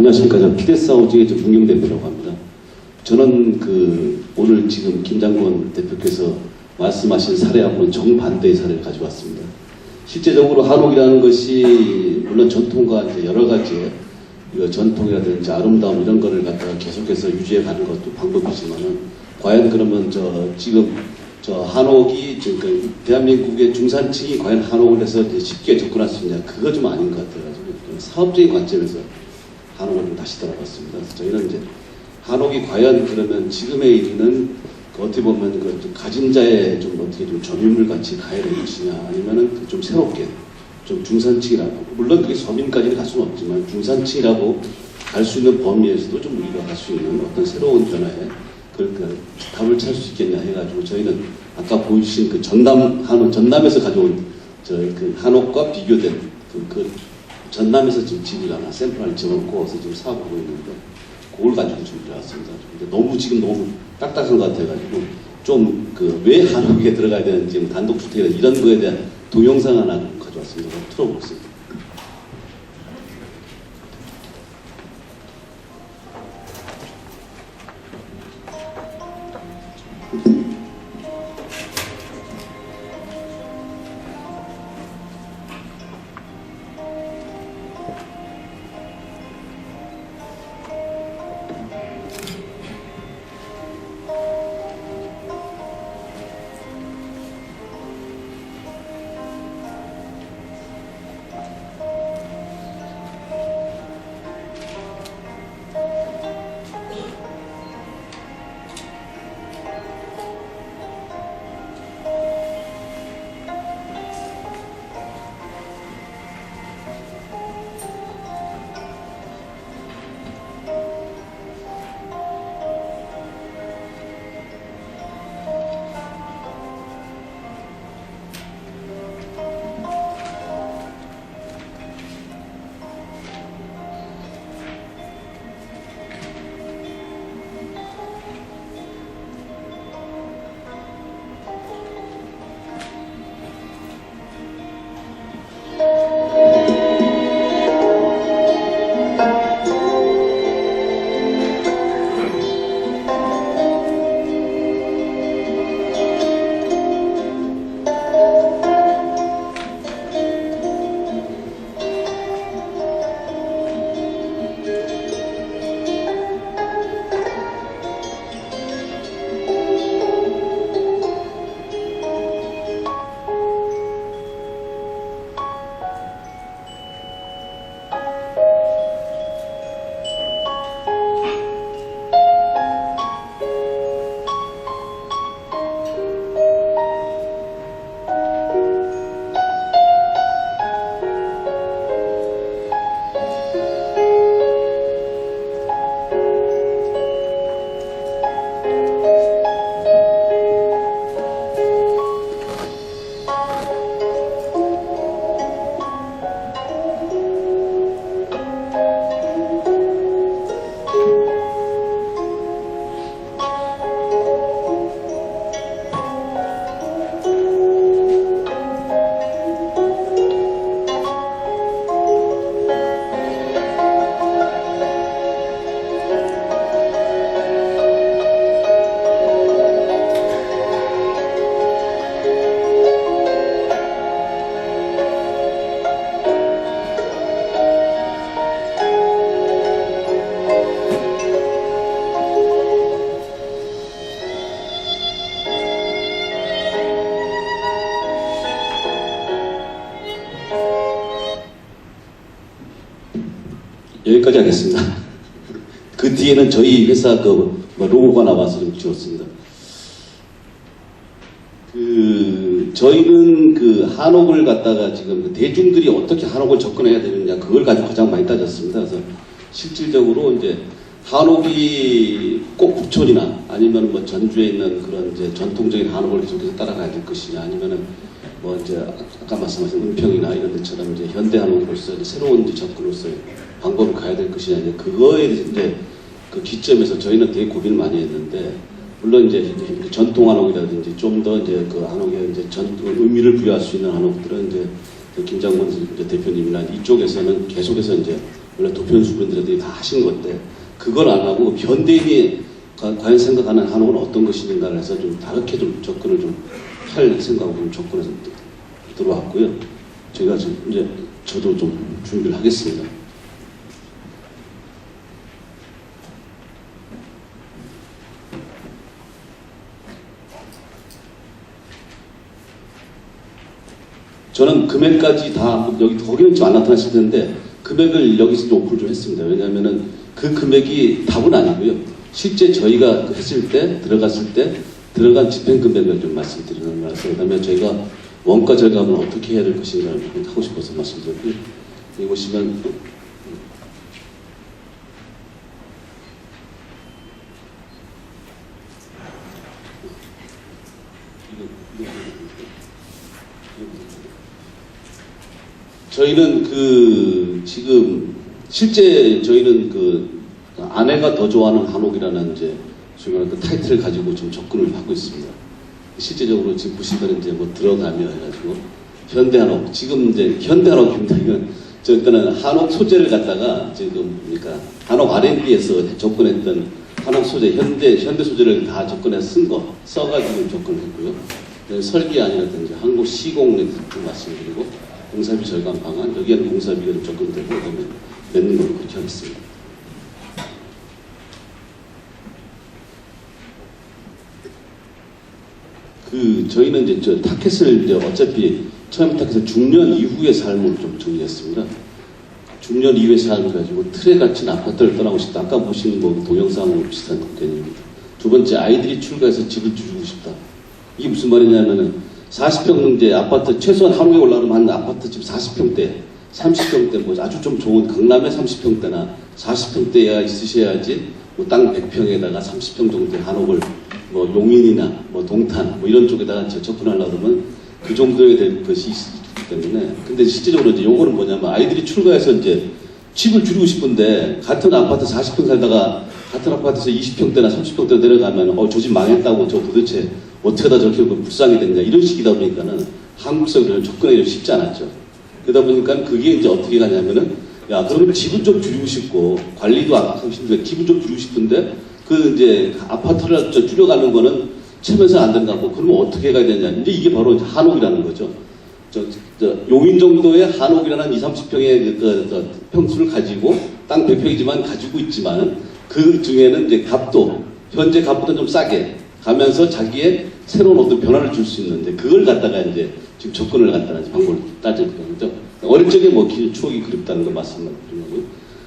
안녕하십니까. 저는 피데스하우징의 문경 대표라고 합니다. 저는 오늘 지금 김장권 대표께서 말씀하신 사례하고는 정반대의 사례를 가져왔습니다. 실제적으로 한옥이라는 것이 물론 전통과 이제 여러 가지 전통이라든지 아름다움 이런 거를 갖다가 계속해서 유지해 가는 것도 방법이지만은 과연 그러면 지금 한옥이 지금 대한민국의 중산층이 과연 한옥을 해서 쉽게 접근할 수 있냐, 그거 좀 아닌 것 같아가지고 사업적인 관점에서 한옥을 다시 돌아봤습니다. 그래서 저희는 이제 한옥이 과연 그러면 지금에 이르는 어떻게 보면 가진 자의 좀 어떻게 좀 점유물 같이 가야 되는 것이냐, 아니면은 좀 새롭게 좀 중산층이라고, 물론 그게 서민까지는 갈 수는 없지만 중산층이라고 갈 수 있는 범위에서도 좀 우리가 갈 수 있는 어떤 새로운 변화에 답을 찾을 수 있겠냐 해가지고 저희는 아까 보여주신 전남에서 가져온 한옥과 비교된 전남에서 지금 집을 하나 샘플을 집어넣고 어서 지금 사업하고 있는데 그걸 가지고 준비해 왔습니다. 근데 너무 딱딱한 것 같아가지고 좀 왜 한옥에 들어가야 되는지 단독주택이나 이런 거에 대한 동영상 하나 가져왔습니다. 틀어보겠습니다. 여기까지 하겠습니다. 그 뒤에는 저희 회사 로고가 나와서 좀 지웠습니다. 저희는 한옥을 갖다가 지금 대중들이 어떻게 한옥을 접근해야 되느냐, 그걸 가지고 가장 많이 따졌습니다. 그래서 실질적으로 이제 한옥이 꼭 북촌이나 아니면 전주에 있는 그런 이제 전통적인 한옥을 계속해서 따라가야 될 것이냐, 아니면은 이제 아까 말씀하신 은평이나 이런 데처럼 이제 현대 한옥으로서 새로운 이제 접근으로서의 방법을 가야 될 것이냐, 이제 그거에 이제 그 기점에서 저희는 되게 고민을 많이 했는데, 물론 이제 전통 한옥이라든지 좀 더 이제 그 한옥에 이제 의미를 부여할 수 있는 한옥들은 이제 김장권 대표님이나 이쪽에서는 계속해서 이제 원래 도표현수 분들이 다 하신 건데 그걸 안 하고 현대인이 과연 생각하는 한옥은 어떤 것인가를 해서 좀 다르게 좀 접근을 좀 할 생각으로 좀 접근해서 들어왔고요. 제가 지금 이제 저도 좀 준비를 하겠습니다. 저는 금액까지 다 여기 거기는 좀 안 나타났을 텐데 금액을 여기서 좀 오픈을 좀 했습니다. 왜냐하면은 그 금액이 답은 아니고요. 실제 저희가 했을 때 들어간 집행 금액을 좀 말씀드리는 거라서 그다음에 저희가 원가 절감을 어떻게 해야 될 것인가를 하고 싶어서 말씀드렸고요. 여기 보시면 저희는 지금 실제 저희는 아내가 더 좋아하는 한옥이라는 이제 중요한 타이틀을 가지고 좀 접근을 하고 있습니다. 실제적으로 지금 보시면 이제 뭐 들어가며 해가지고 현대한옥 지금 이제 현대한옥입니다. 이건 저는 한옥 소재를 갖다가 지금 그러니까 한옥 R&D에서 접근했던 한옥 소재 현대 소재를 다 접근해서 써가지고 접근했고요. 설계안이라든지 한국 시공에 말씀드리고 공사비 절감 방안 여기에는 공사비가 좀 접근되고 그다음에 맺는 걸로 그렇게 하겠습니다. 저희는 이제 타켓을 이제 어차피 처음 타켓을 중년 이후의 삶을 좀 정리했습니다. 중년 이후의 삶을 가지고 틀에 갇힌 아파트를 떠나고 싶다. 아까 보신 뭐 동영상하고 비슷한 개념입니다. 두 번째, 아이들이 출가해서 집을 주고 싶다. 이게 무슨 말이냐면은 40평 이제 아파트 최소한 한옥에 올라가면 한 아파트 집 40평대, 30평대 뭐 아주 좀 좋은 강남의 30평대나 40평대가 있으셔야지 뭐 땅 100평에다가 30평 정도의 한옥을 뭐 용인이나 뭐 동탄 뭐 이런 쪽에다가 접근하려고 그러면 그 정도에 될 것이 있기 때문에 근데 실제적으로 이제 요거는 뭐냐면 아이들이 출가해서 이제 집을 줄이고 싶은데 같은 아파트 40평 살다가 같은 아파트에서 20평대나 30평대 내려가면 저 집 망했다고 저 도대체 어떻게 다 저렇게 불쌍히 됐냐 이런 식이다 보니까는 한국적으로 접근하기 쉽지 않았죠. 그러다 보니까 그게 이제 어떻게 가냐면은 야 그러면 집은 좀 줄이고 싶고 관리도 하고 싶은데 집은 좀 줄이고 싶은데 이제 아파트를 줄여가는 거는 치면서 안 된다고 그러면 어떻게 가야 되냐 이제 이게 바로 한옥이라는 거죠. 용인 정도의 한옥이라는 20-30평의 평수를 가지고 땅 100평이지만 가지고 있지만 그 중에는 이제 값도 현재 값보다 좀 싸게 가면서 자기의 새로운 어떤 변화를 줄 수 있는데 그걸 갖다가 이제 지금 접근을 갖다가 방법을 따질 거죠. 어릴 적에 뭐 추억이 그립다는 거 말씀드리고요.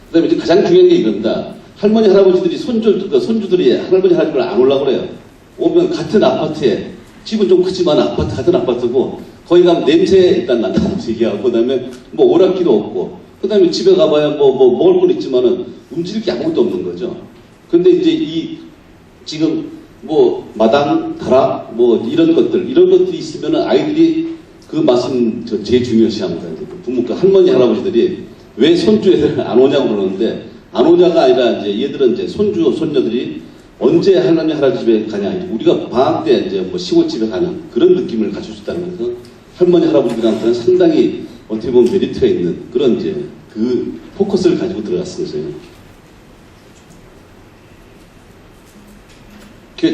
그다음에 이제 가장 중요한 게 이겁니다. 할머니 할아버지들이 손주들이 할머니 할아버지를 안 오려고 그래요. 오면 같은 아파트에 집은 좀 크지만 같은 아파트고 거기 가면 냄새 일단 난다고 얘기하고 그다음에 뭐 오락기도 없고 그다음에 집에 가봐야 뭐 먹을 건 있지만은 움직일 게 아무것도 없는 거죠. 근데 이제 지금 뭐 마당, 다락 뭐 이런 것들이 있으면은 아이들이 그 말씀 제일 중요시합니다. 부모가 할머니 할아버지들이 왜 손주 애들 안 오냐고 그러는데 안 오냐가 아니라 이제 얘들은 이제 손주 손녀들이 언제 할머니 할아버지 집에 가냐 우리가 방학 때 이제 뭐 시골집에 가는 그런 느낌을 가질 수 있다는 거죠. 할머니 할아버지들한테는 상당히 어떻게 보면 메리트가 있는 그런 이제 그 포커스를 가지고 들어갔습니다.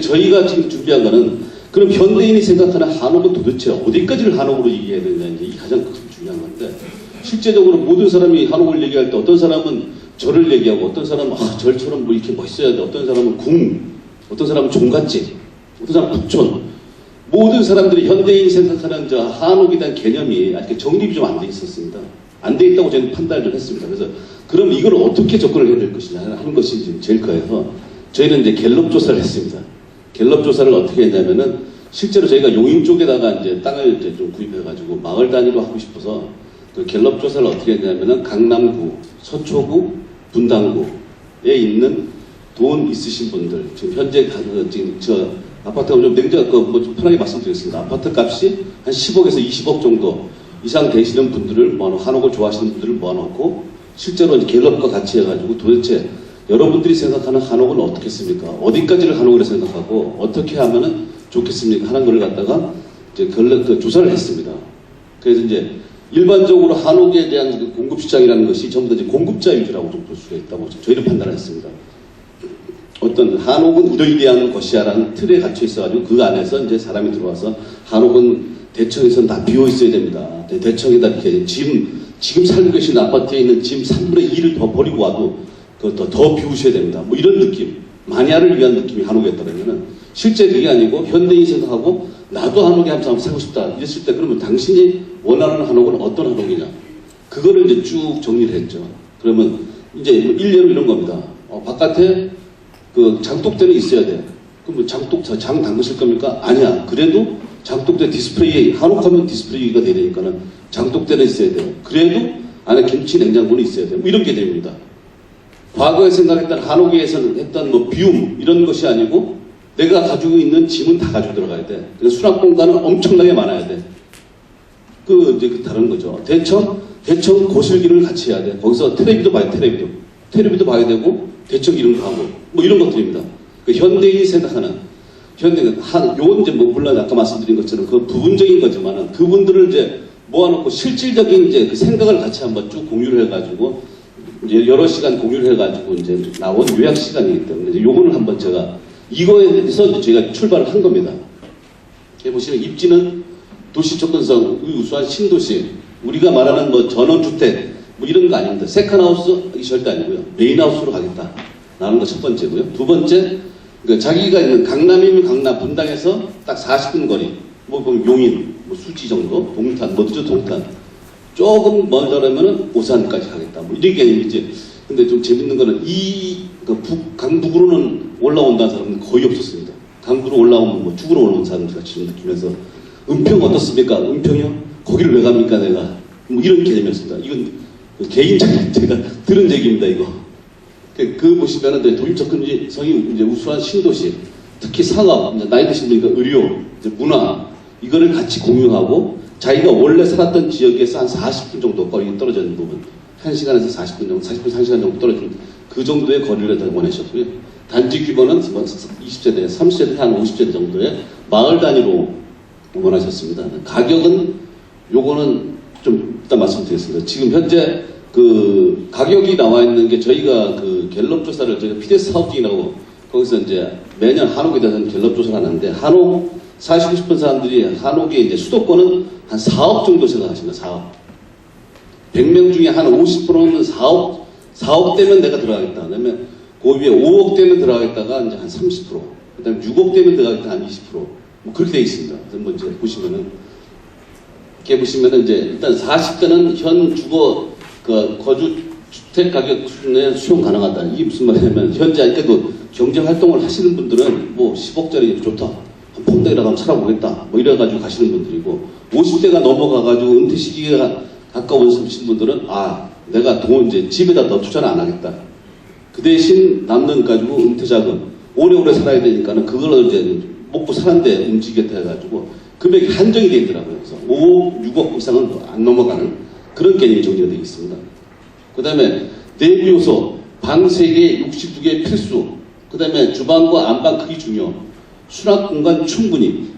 저희가 지금 준비한 거는 그럼 현대인이 생각하는 한옥은 도대체 어디까지를 한옥으로 얘기해야 되냐 이제 이 가장 중요한 건데 실제적으로 모든 사람이 한옥을 얘기할 때 어떤 사람은 절을 얘기하고 어떤 사람은 절처럼 뭐 이렇게 멋있어야 돼 어떤 사람은 궁 어떤 사람은 종갓집 어떤 사람은 북촌 모든 사람들이 현대인이 생각하는 한옥에 대한 개념이 아직 정립이 좀 안 돼 있었습니다. 안 돼 있다고 저는 판단을 좀 했습니다. 그래서 그럼 이걸 어떻게 접근을 해야 될 것이냐 하는 것이 제일 커서 저희는 이제 갤럽 조사를 했습니다. 갤럽 조사를 어떻게 했냐면은 실제로 저희가 용인 쪽에다가 이제 땅을 이제 좀 구입해가지고 마을 단위로 하고 싶어서 그 갤럽 조사를 어떻게 했냐면은 강남구, 서초구, 분당구에 있는 돈 있으신 분들 지금 현재 지금 저 아파트가 좀 좀 편하게 말씀드리겠습니다. 아파트 값이 한 10억에서 20억 정도 이상 되시는 분들을 한옥을 좋아하시는 분들을 모아놓고 실제로 이제 갤럽과 같이 해가지고 도대체 여러분들이 생각하는 한옥은 어떻겠습니까? 어디까지를 한옥이라 생각하고 어떻게 하면은 좋겠습니까? 하는 걸 갖다가 이제 조사를 했습니다. 그래서 이제 일반적으로 한옥에 대한 그 공급 시장이라는 것이 전부 다 이제 공급자 위주라고 좀 볼 수가 있다고 저희는 판단했습니다. 어떤 한옥은 이러이러한 것이야라는 틀에 갇혀 있어가지고 그 안에서 이제 사람이 들어와서 한옥은 대청에서는 다 비어 있어야 됩니다. 대청에다 이렇게 지금 살고 계신 아파트에 있는 지금 3분의 2를 더 버리고 와도 더 비우셔야 됩니다. 뭐 이런 느낌, 마니아를 위한 느낌이 한옥이었다면은 실제 그게 아니고 현대인이 생각하고 나도 한옥에 한번 살고 싶다 이랬을 때 그러면 당신이 원하는 한옥은 어떤 한옥이냐 그거를 이제 쭉 정리를 했죠. 그러면 이제 일례로 이런 겁니다. 바깥에 그 장독대는 있어야 돼. 그럼 뭐 장 담그실 겁니까? 아니야. 그래도 장독대 디스플레이, 한옥하면 디스플레이가 돼야 되니까는 장독대는 있어야 돼요. 그래도 안에 김치 냉장고는 있어야 돼요. 뭐 이런 게 됩니다. 과거에 생각했던 한옥에서는 했던 뭐 비움 이런 것이 아니고 내가 가지고 있는 짐은 다 가지고 들어가야 돼. 그래서 수납 공간은 엄청나게 많아야 돼. 이제 다른 거죠. 대청 거실기를 같이 해야 돼. 거기서 텔레비도 봐야 돼. 텔레비도 봐야 되고 대청 기름도 하고 뭐 이런 것들입니다. 현대인이 생각하는 요건 이제 뭐 물론 아까 말씀드린 것처럼 그 부분적인 거지만은 그분들을 이제 모아놓고 실질적인 이제 그 생각을 같이 한번 쭉 공유를 해가지고 이제 여러 시간 공유를 해가지고 이제 나온 요약 시간이기 때문에 이제 요거를 한번 제가 이거에 대해서 저희가 출발을 한 겁니다. 여기 보시면 입지는 도시 접근성 우수한 신도시 우리가 말하는 뭐 전원주택 뭐 이런 거 아닙니다. 세컨하우스 이 절대 아니고요. 메인하우스로 가겠다 라는 거 첫 번째고요. 두 번째 그러니까 자기가 있는 강남이면 강남 분당에서 딱 40분 거리 뭐 그럼 용인 뭐 수지 정도 동탄 뭐 늦어 동탄 조금 멀더라면은 오산까지 가겠다 뭐 이런 개념이지. 근데 좀 재밌는 거는 강북으로는 올라온다는 사람은 거의 없었습니다. 강북으로 올라오면 뭐 죽으러 오는 사람들 같이 느끼면서 은평 어떻습니까? 은평이요? 거기를 왜 갑니까 내가? 뭐 이런 개념이었습니다. 이건 개인적인 제가 들은 얘기입니다 이거. 그 보시면은 도심 접근성이 이제 우수한 신도시, 특히 상업, 나이 드신 분이니까 의료, 문화 이거를 같이 공유하고 자기가 원래 살았던 지역에서 한 40분 정도 거리 떨어져 있는 부분, 1시간에서 40분 정도, 40분 1시간 정도 떨어진 그 정도의 거리를 원하셨고요. 단지 규모는 20세대, 30세대 한 50세대 정도의 마을 단위로 원하셨습니다. 가격은 요거는 좀 일단 말씀드리겠습니다. 지금 현재 그 가격이 나와 있는 게 저희가 그 갤럽 조사를 저희가 PDS 사업중이라고 거기서 이제 매년 한옥에 대한 갤럽 조사를 하는데 한옥 사시고 싶은 사람들이 한옥에 이제 수도권은 한 4억 정도 생각하십니다. 4억. 100명 중에 한 50%는 4억 되면 내가 들어가겠다. 그다음에 그 위에 5억 되면 들어가겠다가 이제 한 30%. 그다음에 6억 되면 들어가겠다 한 20%. 뭐 그렇게 되어 있습니다. 그래서 뭐 이제 보시면은 이렇게 보시면은 이제 일단 40대는 현 주거 그 거주 주택 가격 수준에 수용 가능하다. 이게 무슨 말이냐면 현재 아직까지도 경제 활동을 하시는 분들은 뭐 10억짜리 좋다. 한 폰대에다가 한번 살아보겠다. 뭐 이래가지고 가시는 분들이고 50대가 넘어가가지고 은퇴 시기가 가까워지신 분들은 내가 돈 이제 집에다 더 투자를 안 하겠다. 그 대신 남는 가지고 은퇴 자금 오래오래 살아야 되니까는 그걸로 이제 먹고 사는데 움직이겠다 해가지고 금액이 한정이 되어 있더라고요. 그래서 5억, 6억 이상은 안 넘어가는 그런 개념이 정리가 되어 있습니다. 그 다음에 내부 요소, 방 3개, 62개 필수, 그 다음에 주방과 안방 크기 중요, 수납 공간 충분히.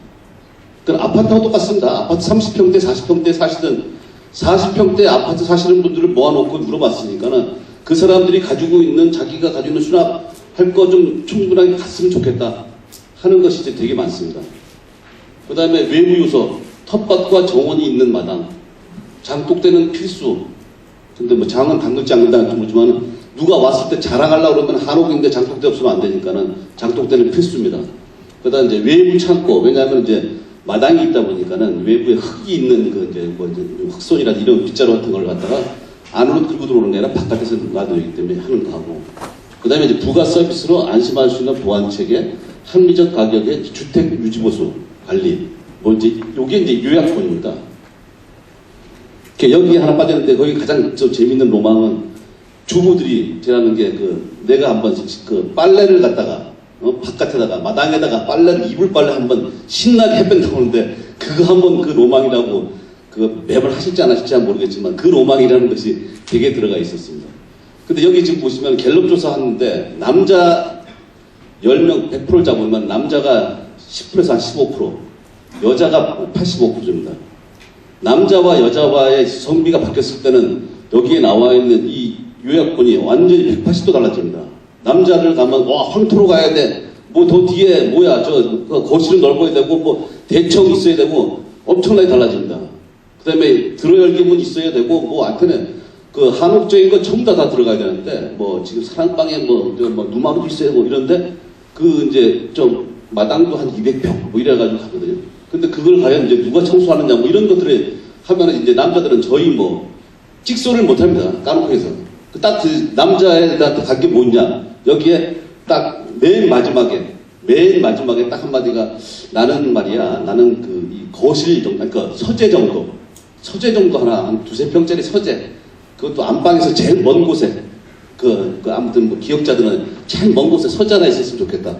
그러니까 아파트하고 똑같습니다. 아파트 30평대, 40평대 사시던 40평대 아파트 사시는 분들을 모아놓고 물어봤으니까는 그 사람들이 가지고 있는 자기가 가지고 있는 수납할 거 좀 충분하게 갔으면 좋겠다 하는 것이 이제 되게 많습니다. 그 다음에 외부 요소, 텃밭과 정원이 있는 마당, 장독대는 필수. 근데 뭐 장은 담글지 않는다는 모르지만 누가 왔을 때 자랑하려고 그러면 한옥인데 장독대 없으면 안 되니까는 장독대는 필수입니다. 그 다음 이제 외부 창고, 왜냐하면 이제 마당이 있다 보니까는 외부에 흙이 있는 그 이제 뭐 이제 흙손이라든지 이런 빗자루 같은 걸 갖다가 안으로 들고 들어오는 게 아니라 바깥에서 놔두기 때문에 하는 거 하고. 그 다음에 이제 부가 서비스로 안심할 수 있는 보안 체계, 합리적 가격의 주택 유지보수 관리. 뭐 이제 요게 이제 요약본입니다. 여기 하나 빠졌는데 거기 가장 재밌는 로망은 주부들이 제라는 게 내가 한번 빨래를 갖다가 바깥에다가 마당에다가 빨래를 이불 빨래 한번 신나게 해뺀다고 하는데 그거 한번 그 로망이라고 매번 하실지 안 하실지 모르겠지만 그 로망이라는 것이 되게 들어가 있었습니다. 근데 여기 지금 보시면 갤럽 조사 하는데 남자 10명 100%를 잡으면 남자가 10%에서 한 15%, 여자가 85%입니다. 남자와 여자와의 성비가 바뀌었을 때는 여기에 나와 있는 이 요약본이 완전히 180도 달라집니다. 남자를 가면 와 황토로 가야 돼. 뭐 더 뒤에 뭐야 거실은 넓어야 되고 뭐 대청이 있어야 되고 엄청나게 달라집니다. 그다음에 들어열기문 있어야 되고 뭐 하여튼 그 한옥적인 거 전부 다 들어가야 되는데 뭐 지금 사랑방에 뭐 누마루도 있어야 되고 이런데 그 이제 좀 마당도 한 200평 뭐 이래가지고 가거든요. 근데 그걸 과연 이제 누가 청소하느냐 뭐 이런 것들을 하면은 이제 남자들은 저희 뭐 찍소리를 못 합니다. 까놓고 해서. 딱 그 남자애들한테 갈 게 뭐냐. 여기에 딱 맨 마지막에 딱 한마디가 나는 말이야. 나는 그 이 거실 정도, 그러니까 서재 정도 하나, 한 2~3평짜리 서재. 그것도 안방에서 제일 먼 곳에 아무튼 뭐 기억자들은 제일 먼 곳에 서재 하나 있었으면 좋겠다.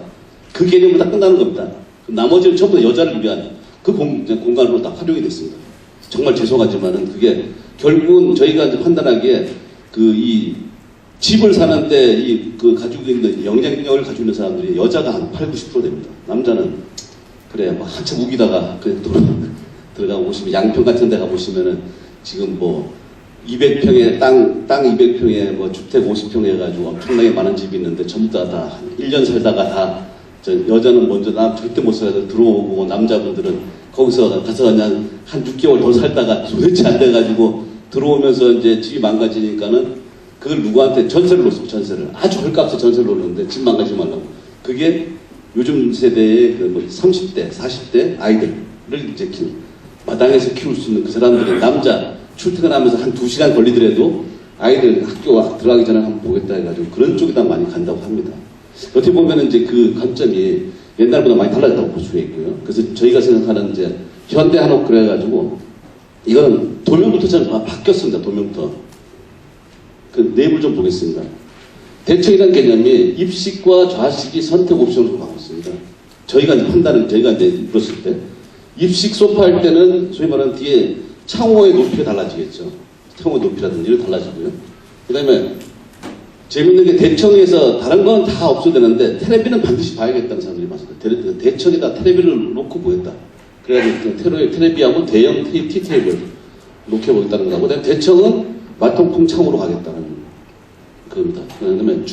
그 개념으로 다 끝나는 겁니다. 나머지는 전부 다 여자를 위한 그 공간으로 다 활용이 됐습니다. 정말 죄송하지만은 그게 결국은 저희가 이제 판단하기에 이 집을 사는데 가지고 있는 영향력을 가지고 있는 사람들이 여자가 한 80~90% 됩니다. 남자는 그래 뭐 한참 우기다가 그냥 들어가 보시면 양평 같은 데 가보시면은 지금 뭐 200평에 땅 200평에 뭐 주택 50평 해가지고 엄청나게 많은 집이 있는데 전부 다 1년 살다가 다 여자는 먼저 나 절대 못 살아서 들어오고 남자분들은 거기서 가서 그냥 한 6개월 더 살다가 도대체 안 돼가지고 들어오면서 이제 집이 망가지니까는 그걸 누구한테 전세를 놓습니다. 전세를 아주 헐값에 전세를 놓는데 집 망가지지 말라고. 그게 요즘 세대의 그 뭐 30대, 40대 아이들을 이제 마당에서 키울 수 있는 그 사람들이 남자 출퇴근하면서 한 2시간 걸리더라도 아이들 학교 들어가기 전에 한번 보겠다 해가지고 그런 쪽에다 많이 간다고 합니다. 어떻게 보면 이제 그 관점이 옛날보다 많이 달라졌다고 볼 수가 있고요. 그래서 저희가 생각하는 이제 현대 한옥 그래가지고 이거는 도면부터 좀 바뀌었습니다. 도면부터. 그 내부를 좀 보겠습니다. 대청이라는 개념이 입식과 좌식이 선택 옵션으로 바꿨습니다. 저희가 이제 물었을 때 입식 소파 할 때는 소위 말하는 뒤에 창호의 높이가 달라지겠죠. 창호의 높이라든지 이런 달라지고요. 그 다음에 재밌는 게 대청에서 다른 건 다 없어도 되는데 테레비는 반드시 봐야겠다는 사람들이 많습니다. 대청에다 테레비를 놓고 보겠다. 그래가지고 테레비하고 대형 티테이블 놓게 보겠다는 거고, 그다음에 대청은 마통풍 창으로 가겠다는 겁니다. 그다음에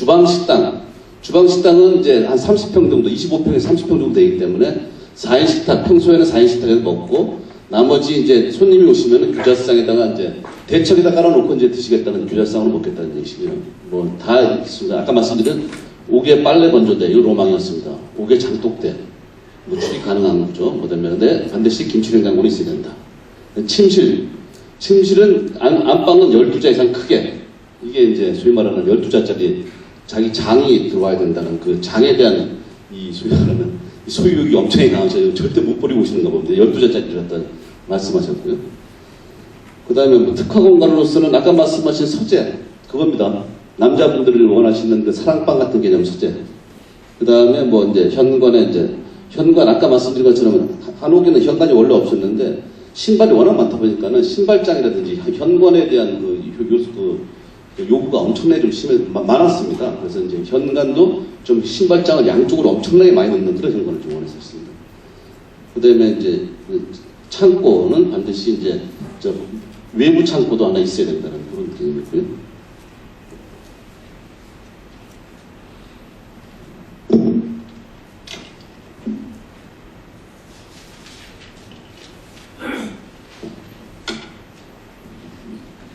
주방식당은 이제 한 30평 정도, 25평에서 30평 정도 되기 때문에 4인 식탁, 평소에는 4인 식탁에서 먹고 나머지 이제 손님이 오시면은 규자상에다가 이제 대청에다 깔아놓고 이제 드시겠다는 규자상으로 먹겠다는 얘기시고요. 뭐 다 있습니다. 아까 말씀드린 5개 빨래 건조대, 이거 로망이었습니다. 5개 장독대, 뭐 출입 가능한 거죠. 그다음에 반드시 김치냉장고는 있어야 된다. 침실은 안방은 12자 이상 크게, 이게 이제 소위 말하는 12자짜리 자기 장이 들어와야 된다는 그 장에 대한 이 소위 말하는 소유욕이 엄청나게 강하셔서 절대 못 버리고 오시는가 봅니다. 12자짜리를 갖다 말씀하셨고요. 그 다음에 뭐 특화 공간으로서는 아까 말씀하신 서재, 그겁니다. 남자분들이 원하시는 그 사랑방 같은 개념 서재. 그 다음에 뭐 이제 현관, 아까 말씀드린 것처럼 한옥에는 현관이 원래 없었는데 신발이 워낙 많다 보니까는 신발장이라든지 현관에 대한 그 요구가 엄청나게 좀 많았습니다. 그래서 이제 현관도 좀 신발장을 양쪽으로 엄청나게 많이 넣는 그런 현관을 좀 원했었습니다. 그 다음에 이제 창고는 반드시 이제 외부 창고도 하나 있어야 된다는 그런 개념이고요.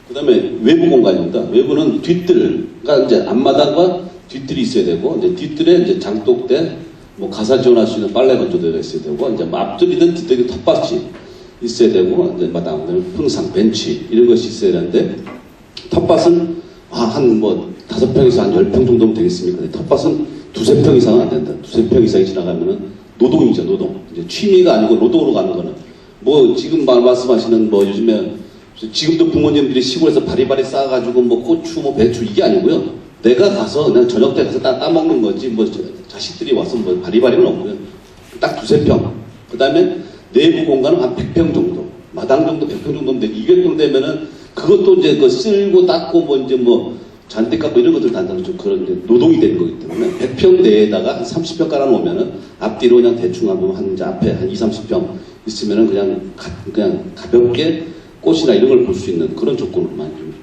그 다음에 외부 공간입니다. 외부는 뒤뜰, 이제 앞마당과 뒤뜰이 있어야 되고, 이제 뒤뜰에 이제 장독대, 뭐 가사 지원할 수 있는 빨래 건조대가 있어야 되고, 이제 앞뜰이든 뒤뜰이 텃밭이 있어야 되고, 이제 마당, 풍상, 벤치, 이런 것이 있어야 되는데, 텃밭은 한 뭐 5평에서 한 10평 정도면 되겠습니까? 텃밭은 2~3평 이상은 안 된다. 2~3평 이상이 지나가면은 노동이죠, 노동. 이제 취미가 아니고 노동으로 가는 거는. 뭐 지금 말씀하시는 뭐 요즘에 지금도 부모님들이 시골에서 바리바리 쌓아가지고 뭐 고추, 뭐 배추 이게 아니고요. 내가 가서 그냥 저녁 때 가서 따먹는 거지 뭐 자식들이 와서 뭐 바리바리는 없고요. 딱 2~3평. 그 다음에 내부 공간은 한 100평 정도. 마당 정도 100평 정도인데 200평 되면은 그것도 이제 그 쓸고 닦고 뭐 이제 뭐 잔디 깎고 이런 것들 단단히 좀 그런 이제 노동이 되는 거기 때문에 100평 내에다가 한 30평 깔아놓으면은 앞뒤로 그냥 대충 하고 한 이제 앞에 한 20~30평 있으면은 그냥 가볍게 꽃이나 이런 걸 볼 수 있는 그런 조건으로만 좀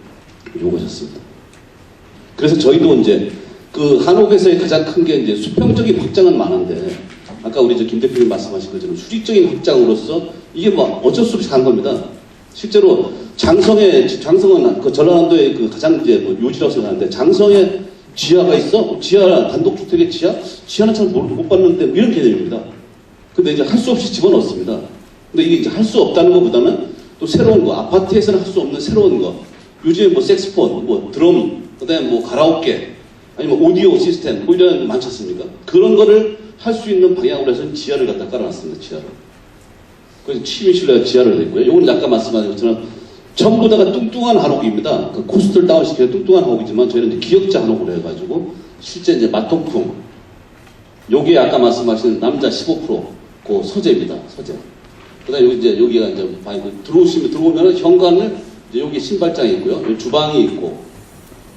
요구하셨습니다. 그래서 저희도 이제 그 한옥에서의 가장 큰 게 이제 수평적인 확장은 많은데 아까 우리 김 대표님 말씀하신 것처럼 수직적인 확장으로서 이게 뭐 어쩔 수 없이 간 겁니다. 실제로 장성은 그 전라남도의 그 가장 이제 뭐 요지라고 생각하는데 장성에 지하가 있어? 지하 단독주택의 지하는 잘 못 봤는데 이런 개념입니다. 근데 이제 할 수 없이 집어넣습니다. 근데 이게 이제 할 수 없다는 것보다는 또 새로운 거, 아파트에서는 할 수 없는 새로운 거. 요즘에 뭐 색스폰, 뭐 드럼, 그다음에 뭐 가라오케, 아니면 오디오 시스템, 뭐 이런 거 많지 않습니까? 그런 거를 할 수 있는 방향으로 해서 지하를 갖다 깔아놨습니다. 지하를. 그래서 취미실내가 지하를 냈고요. 요거는 아까 말씀하신 것처럼 전부 다가 뚱뚱한 한옥입니다. 그 코스트를 다운시켜서 뚱뚱한 한옥이지만 저희는 이제 기역자 한옥으로 해가지고 실제 이제 마통풍. 요게 아까 말씀하신 남자 15% 그 서재입니다. 서재. 그다음에 여기가 이제 들어오면 현관을 이제 여기 신발장이 있고요. 여기 주방이 있고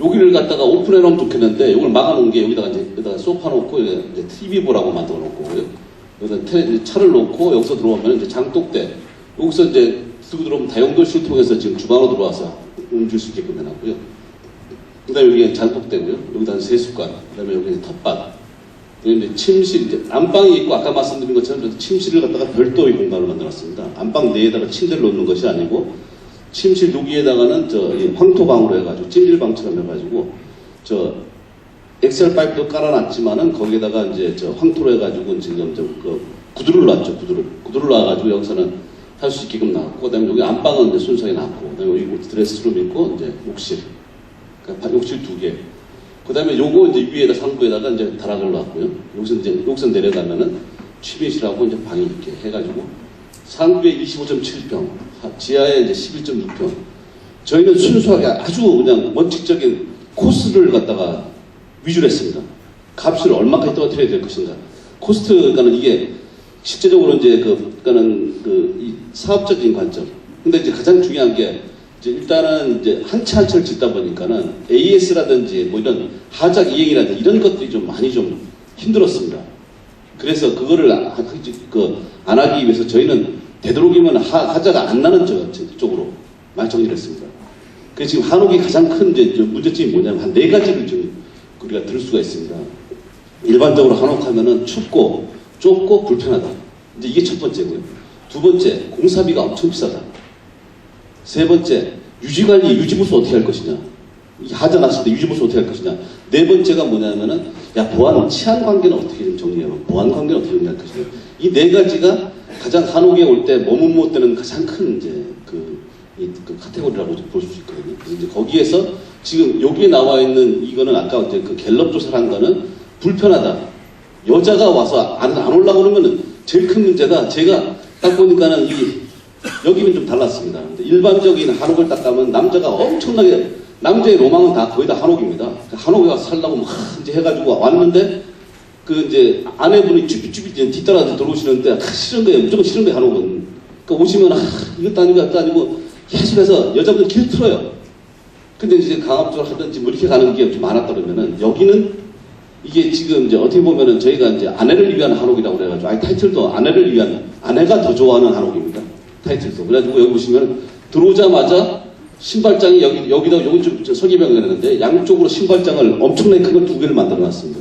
여기를 갖다가 오픈해 놓으면 좋겠는데 이걸 막아놓은 게 여기다가 소파 놓고 이제 TV 보라고 만들어 놓고 여기다 차를 놓고 여기서 들어오면 이제 장독대 여기서 이제 쓰고 들어오면 다용도실 통해서 지금 주방으로 들어와서 옮길 수 있게끔 해놨고요. 그다음에 여기가 장독대고요. 여기다 세숫간, 그다음에 여기 텃밭, 그다음에 침실, 이제 안방이 있고 아까 말씀드린 것처럼 침실을 갖다가 별도의 공간을 만들었습니다. 안방 내에다가 침대를 놓는 것이 아니고 침실 여기에다가는 황토방으로 해가지고 찜질방처럼 해가지고 엑셀 파이프도 깔아놨지만은 거기에다가 이제 황토로 해가지고 지금 그 구두를 놨죠. 구두를 놔가지고 여기서는 할 수 있게끔 나왔고, 그다음에 여기 안방은 이제 순서에 놨고, 그다음에 여기 드레스룸 있고 이제 욕실, 그러니까 욕실 2개. 그다음에 요거 이제 위에다 상부에다가 이제 다락을 놨고요. 여기서 내려가면은 취미실하고 이제 방이 이렇게 해가지고 상부에 25.7평, 지하에 이제 11.6평. 저희는 순수하게 아주 그냥 원칙적인 코스를 갖다가 위주로 했습니다. 값을 얼마까지 떨어뜨려야 될 것인가. 코스트가는 이게 실제적으로 이제 이 사업적인 관점. 근데 이제 가장 중요한 게 이제 일단은 이제 한 채 한 채를 짓다 보니까는 AS라든지 뭐 이런 하작 이행이라든지 이런 것들이 좀 많이 좀 힘들었습니다. 그래서 그거를 안 하기 위해서 저희는 되도록이면 하자가 안 나는 쪽으로 많이 정리를 했습니다. 그래서 지금 한옥이 가장 큰 이제 문제점이 뭐냐면 한 4가지를 좀 우리가 들을 수가 있습니다. 일반적으로 한옥하면은 춥고 좁고 불편하다. 이제 이게 첫 번째고요. 두 번째, 공사비가 엄청 비싸다. 세 번째, 유지관리, 유지보수 어떻게 할 것이냐. 하자 났을 때 유지보수 어떻게 할 것이냐. 네 번째가 뭐냐면은, 치안 관계는 어떻게 좀 정리하고, 보안 관계는 어떻게 정리할 것이냐. 이 4가지가 가장 한옥에 올 때 머문 못 되는 가장 큰 이제 그 카테고리라고 볼 수 있거든요. 그래서 이제 거기에서 지금 여기에 나와 있는 이거는 아까 이제 그 갤럽 조사를 한 거는 불편하다. 여자가 와서 안 올라고 그러면은 제일 큰 문제가 제가 딱 보니까는 여기는 좀 달랐습니다. 일반적인 한옥을 딱 가면 남자가 엄청나게 남자의 로망은 다 거의 다 한옥입니다. 한옥에 가서 살라고 막 이제 해가지고 왔는데 그 이제 아내분이 쭈삣쭈삣 뒤따라 들어오시는데 싫은 거예요. 무조건 싫은 거예요. 한옥은. 그러니까 오시면 이것도 아니고 저것도 아니고 계속해서 여자분들 길 틀어요. 근데 이제 강압적으로 하든지 뭐 이렇게 가는 게 좀 많았다 그러면은 여기는 이게 지금 이제 어떻게 보면은 저희가 이제 아내를 위한 한옥이라고 그래가지고 타이틀도 아내를 위한 아내가 더 좋아하는 한옥입니다. 타이틀도. 그래가지고 여기 보시면 들어오자마자 신발장이 여기다 여기 좀 설계병을 했는데 양쪽으로 신발장을 엄청나게 큰 걸 2개를 만들어 놨습니다.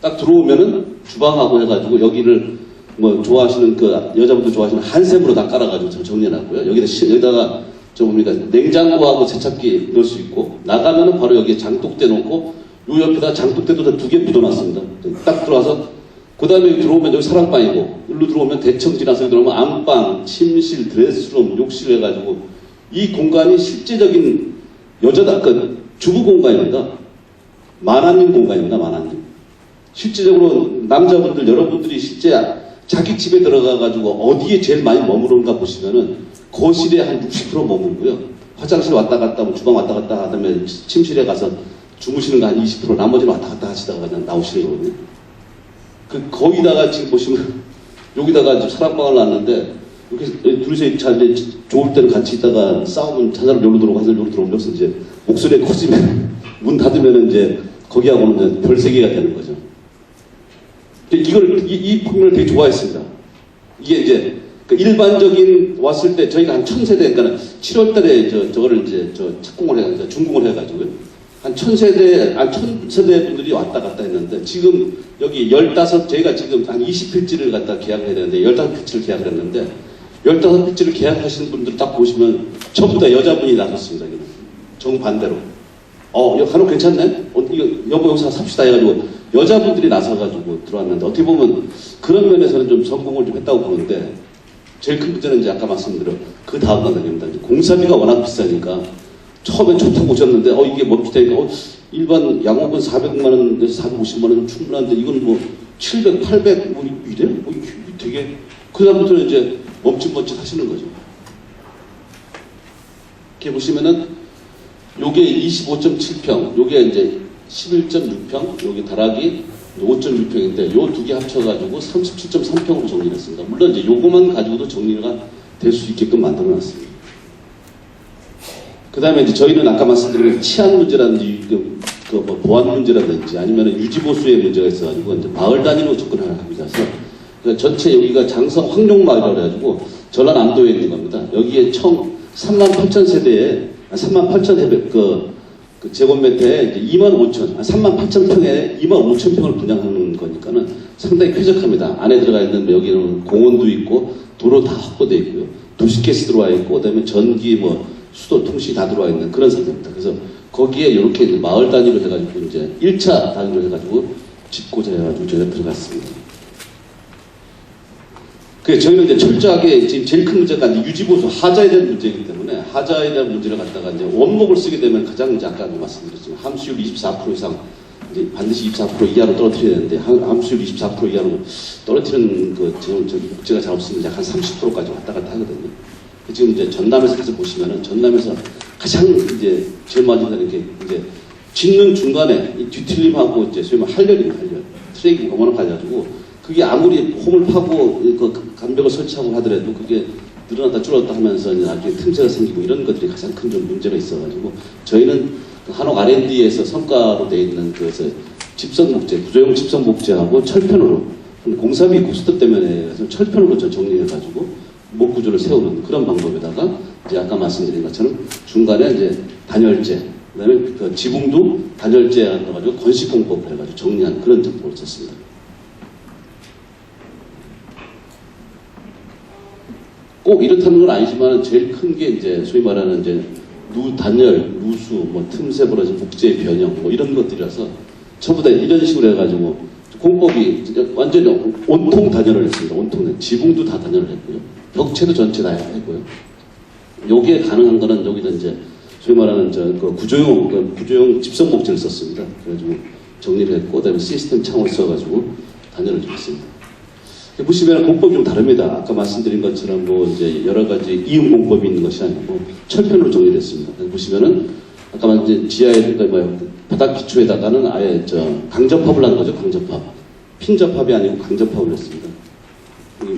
딱 들어오면은 주방하고 해가지고 여기를 뭐 좋아하시는 그 여자분들 좋아하시는 한샘으로 다 깔아가지고 정리해놨고요. 여기다가 냉장고하고 세탁기 넣을 수 있고 나가면은 바로 여기에 장독대 놓고 요 옆에다 장독대도 다 2개 묻어놨습니다. 딱 들어와서 그 다음에 들어오면 여기 사랑방이고 일로 들어오면 대청 지나서 들어오면 안방, 침실, 드레스룸, 욕실 해가지고 이 공간이 실제적인 주부 공간입니다. 만화님 공간입니다. 만화님. 실제적으로 남자분들 여러분들이 실제 자기 집에 들어가가지고 어디에 제일 많이 머무르는가 보시면은 거실에 한 60% 머물고요. 화장실 왔다 갔다 하면 주방 왔다 갔다 하다면 침실에 가서 주무시는 거 한 20% 나머지는 왔다 갔다 하시다가 그냥 나오시는 거거든요. 거기다가 지금 보시면 여기다가 이제 사랑방을 놨는데 이렇게 둘이서 잘 좋을 때는 같이 있다가 싸우면 저 사람 여기로 들어오고 한 사람 여기로 들어오면서 이제 목소리가 커지면 문 닫으면 이제 거기하고는 이제 별세계가 되는 거죠. 이 풍경을 되게 좋아했습니다. 이게 이제 일반적인 왔을 때 저희가 한 1000세대, 그러니까 7월 달에 저거를 이제 착공을 해가지고, 준공을 해가지고요. 한 1000세대 분들이 왔다 갔다 했는데, 지금 여기 저희가 지금 한 20필지를 갖다 계약해야 되는데, 15필지를 계약을 했는데, 15필지를 계약하시는 분들 딱 보시면 전부 다 여자분이 나섰습니다. 정반대로. 한옥 괜찮네? 이거 여보 여기서 삽시다 해가지고 여자분들이 나서가지고 들어왔는데, 어떻게 보면 그런 면에서는 좀 성공을 좀 했다고 보는데, 제일 큰 문제는 이제 아까 말씀드린 그 다음 단계입니다. 공사비가 워낙 비싸니까 처음엔 좋다고 오셨는데 이게 뭐 비싸니까 일반 양호은 400만 원에서 450만 원 충분한데 이건 뭐 700, 800 뭐 이래? 이게 되게 그 다음부터는 이제 멈칫멈칫 하시는 거죠. 이렇게 보시면은 요게 25.7평, 요게 이제 11.6평, 요게 다락이 5.6평인데 요 두 개 합쳐가지고 37.3평으로 정리를 했습니다. 물론 이제 요거만 가지고도 정리가 될 수 있게끔 만들어 놨습니다. 그 다음에 이제 저희는 아까 말씀드린 치안 문제라든지 뭐 보안 문제라든지 아니면 유지보수의 문제가 있어가지고 이제 마을 단위로 접근을 합니다. 그래서 전체 여기가 장성 황룡마을이라고 해가지고 전라남도에 있는 겁니다. 여기에 총 38,000세대에 38,000 그 제곱미터에 38,000평에 25,000평을 분양하는 거니까는 상당히 쾌적합니다. 안에 들어가 있는 여기는 공원도 있고 도로 다 확보되어 있고요. 도시가스 들어와 있고 그다음에 전기 수도 통신이 다 들어와 있는 그런 상태입니다. 그래서 거기에 이렇게 마을 단위로 해가지고 이제 1차 단위로 해가지고 짓고자 해가지고 저희가 들어갔습니다. 그래서 저희는 이제 철저하게 지금 제일 큰 문제가 이제 유지보수 하자에 대한 문제이기 때문에 하자에 대한 문제를 갖다가 이제 원목을 쓰게 되면 가장 이제 아까 말씀드렸지만 함수율 24% 이상 이제 반드시 24% 이하로 떨어뜨려야 되는데 함수율 24% 이하로 떨어뜨리는 지금 목재가 잘 없으면 약 한 30%까지 왔다 갔다 하거든요. 지금 이제 전남에서 보시면은 전남에서 가장 이제 제일 많이 되는 게 이제 짓는 중간에 이 뒤틀림하고 이제 소위 말하면 할렬입니다. 할렬. 트랙이 워낙 가지고 그게 아무리 홈을 파고 그 간벽을 설치하고 하더라도 그게 늘어났다 줄었다 하면서 나중에 틈새가 생기고 이런 것들이 가장 큰 좀 문제가 있어가지고 저희는 한옥 R&D에서 성과로 되어 있는 그래서 집성 목재, 구조용 집성 목재하고 철편으로 공사비 고스톱 때문에 철편으로 정리해가지고 목 구조를 세우는 그런 방법에다가 이제 아까 말씀드린 것처럼 중간에 이제 단열재, 그다음에 그 지붕도 단열재 해가지고 건식공법을 해가지고 정리한 그런 작품을 썼습니다. 꼭 이렇다는 건 아니지만 제일 큰 게 이제 소위 말하는 이제 단열, 누수, 틈새 벌어진 목재의 변형 이런 것들이라서 전부 다 이런 식으로 해가지고 공법이 완전히 온통 단열을 했습니다. 온통 지붕도 다 단열을 했고요. 벽체도 전체 다 했고요. 요게 가능한 거는 여기다 이제 소위 말하는 그 구조용 집성 목재를 썼습니다. 그래가지고 정리를 했고 그다음에 시스템 창을 써가지고 단열을 좀 했습니다. 보시면 공법이 좀 다릅니다. 아까 말씀드린 것처럼 이제 여러 가지 이음 공법이 있는 것이 아니고 철편으로 정리됐습니다. 보시면은 아까 말씀 지하에 바닥 기초에다가는 아예 강접합을 한 거죠. 강접합. 핀접합이 아니고 강접합을 했습니다.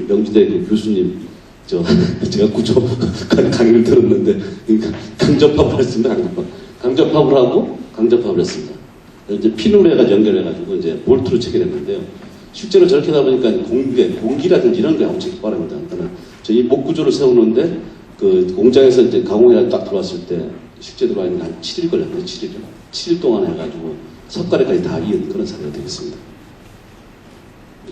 명지대 그 교수님 제가 구조 강의를 들었는데 강접합을 했습니다. 강접합을 하고 강접합을 했습니다. 이제 핀으로 해가지고 연결해가지고 이제 볼트로 체결했는데요. 실제로 저렇게 하다 보니까 공기라든지 이런 게 엄청 빠릅니다. 그러니까 저희 목 구조를 세우는데 그 공장에서 이제 가공해 딱 들어왔을 때 실제 들어와 있는 한 7일 걸렸는데 7일 동안 해가지고 석가래까지 다 이은 그런 사례가 되겠습니다.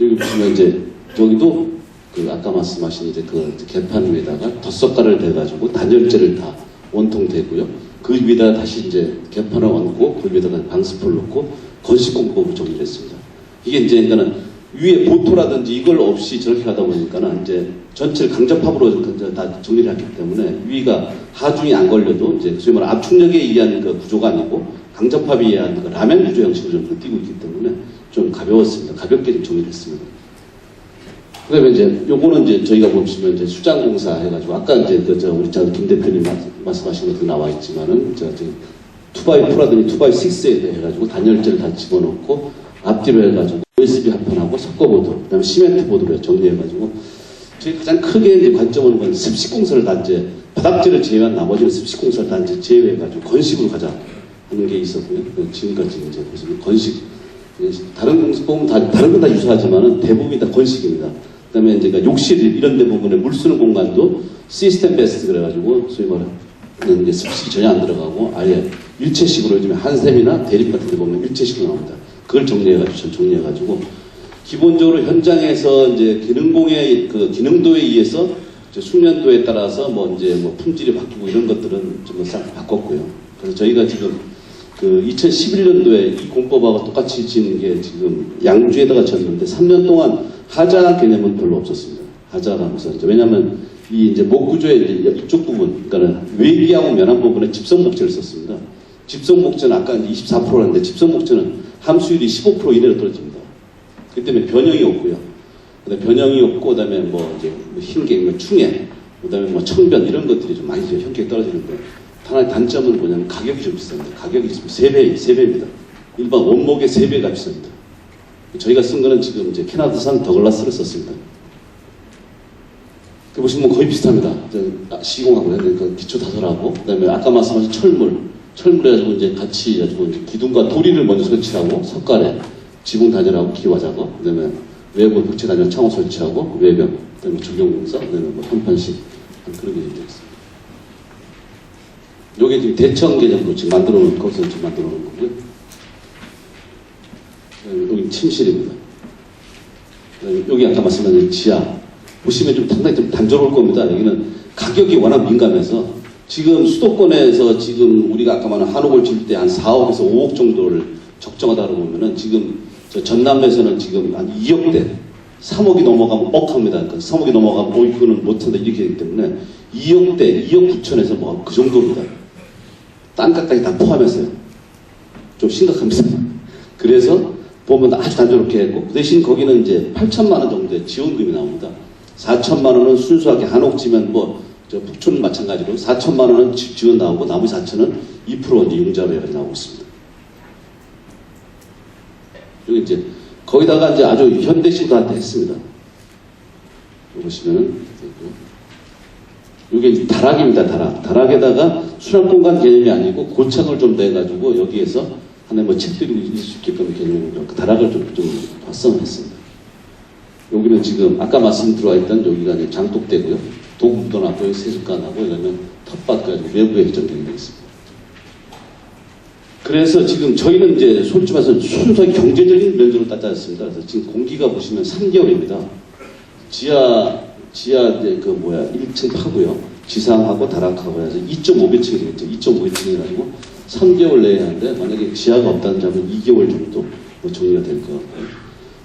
여기 보시면 이제 여기도 그 아까 말씀하신 이제 그 개판 위에다가 덧석가를 대가지고 단열재를 다 원통되고요. 그 위에다가 다시 이제 개판을 얹고 그 위에다가 방수포를 넣고 건식공법을 정리를 했습니다. 이게 이제 그러니까는 위에 보토라든지 이걸 없이 저렇게 하다 보니까는 이제 전체를 강접합으로 다 정리를 했기 때문에 위가 하중이 안 걸려도 이제 소위 말하는 압축력에 의한 그 구조가 아니고 강접합에 의한 그 라멘 구조 형식으로 좀 띄고 있기 때문에 좀 가벼웠습니다. 가볍게 좀 정리를 했습니다. 그다음에 이제 요거는 이제 저희가 보시면 이제 수장공사 해가지고 아까 이제 우리 김 대표님 말씀하신 것도 나와 있지만은 지금 2x4라든지 2x6에 대해 해가지고 단열재를 다 집어넣고 앞뒤로 해가지고 USB 합판하고 석고보드, 그 다음에 시멘트 보드로 정리해가지고 저희 가장 크게 이제 관점은 건 습식공사를 다 이제 바닥재를 제외한 나머지는 습식공사를 다 이제 제외해가지고 건식으로 가자 하는 게 있었고요. 지금까지 이제 보시면 건식, 다른 공사 보면 다른 건 다 유사하지만은 대부분이 다 건식입니다. 그다음에 이제 욕실 이런 데 부분에 물 쓰는 공간도 시스템 베스트 그래가지고 소위 말하는 이제 습식이 전혀 안 들어가고 아예 일체식으로 요즘에 한샘이나 대립 같은 데 보면 일체식으로 나옵니다. 그걸 정리해가지고 기본적으로 현장에서 이제 기능공의 그 기능도에 의해서 숙련도에 따라서 뭐 이제 뭐 품질이 바뀌고 이런 것들은 좀 싹 바꿨고요. 그래서 저희가 지금 그 2011년도에 이 공법하고 똑같이 지은 게 지금 양주에다가 졌는데 3년 동안 하자 개념은 별로 없었습니다. 하자가 하면서 왜냐하면 이 이제 목구조의 이쪽 부분, 그러니까 외기하고 면한 부분에 집성 목재를 썼습니다. 집성 목재는 아까 24%였는데 집성 목재는 함수율이 15% 이내로 떨어집니다. 그 때문에 변형이 없고요. 그다음에 변형이 없고, 그다음에 뭐 이제 흰개, 뭐 충해, 그다음에 뭐 청변 이런 것들이 좀 많이 현격히 떨어지는데 하나의 단점은 뭐냐면 가격이 좀 비쌉니다. 가격이 3배입니다. 일반 원목의 3배가 비쌉니다. 저희가 쓴 거는 지금 이제 캐나다산 더글라스를 썼습니다. 그 보시면 거의 비슷합니다. 시공하고 그 기초 다설하고, 그다음에 아까 말씀하신 철물해가지고 이제 같이 해가지고 이제 기둥과 도리를 먼저 설치하고 석가래, 지붕 단열하고 기와 작업, 그다음에 외부 벽체 단열 창호 설치하고 외벽, 그다음에 조경공사, 그다음에 뭐 현판식 그런 게 되어 있습니다. 요게 지금 대청 개념으로 지금 만들어놓은 거기서 지금 만들어놓은 거고요. 여기 침실입니다. 여기 아까 말씀하신 지하 보시면 좀 상당히 좀 단조로울 겁니다. 여기는 가격이 워낙 민감해서 지금 수도권에서 지금 우리가 아까 말한 한옥을 지을 때 한 4억에서 5억 정도를 적정하다고 보면은 지금 저 전남에서는 지금 한 2억대 3억이 넘어가면 억합니다. 그러니까 3억이 넘어가면 이거는 못한다 이렇게 되기 때문에 2억대 2억 9천에서 뭐 그 정도입니다. 땅값까지 다 포함해서요. 좀 심각합니다. 그래서 보면 아주 단조롭게 했고 그 대신 거기는 이제 8천만 원 정도의 지원금이 나옵니다. 4천만 원은 순수하게 한옥지면 뭐 저 북촌 마찬가지로 4천만 원은 지원 나오고 나머지 4천은 2% 이제 융자로 해가지고 나오고 있습니다. 여기 이제 거기다가 이제 아주 현대식으로 했습니다. 보시면은 이게 이제 다락입니다. 다락에다가 수납공간 개념이 아니고 고창을 좀 내가지고 여기에서 하나의 뭐 책들이 있을 수 있게끔 개념으로 그 다락을 좀 활성화했습니다. 여기는 지금 아까 말씀 들어와 있던 여기가 이제 장독대고요. 도구도 놨고 세숫간하고 그다음에 텃밭까지 외부에 전개되어 있습니다. 그래서 지금 저희는 이제 솔직히 말해서 순수하게 경제적인 면적으로 따졌습니다. 그래서 지금 공기가 보시면 3개월입니다. 지하 이제 1층 파고요. 지상하고 다락하고 해서 2.5배층이 되겠죠. 2.5배층이라고 3개월 내에 하는데 만약에 지하가 없다는 점은 2개월 정도 뭐 정리가 될 것 같고요.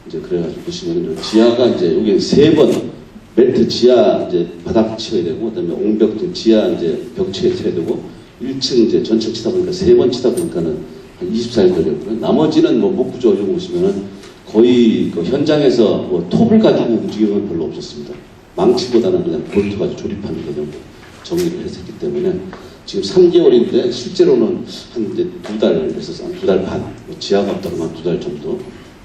이제 그래가지고 보시면 지하가 이제 여기 3번 매트 지하 이제 바닥 쳐야 되고 그다음에 옹벽 등 지하 이제 벽체에 쳐야 되고 1층 이제 전층 치다 보니까 3번 치다 보니까는 한 24일 걸렸고요. 나머지는 뭐 목구조 이런 거 보시면은 거의 그 현장에서 뭐 톱을 가지고 움직임은 별로 없었습니다. 망치보다는 그냥 볼트 가지고 조립하는 개념으로 정리를 했었기 때문에 지금 3개월인데 실제로는 한 이제 2달에서 한 2달 반, 뭐 지하가 없다고 한 2달 정도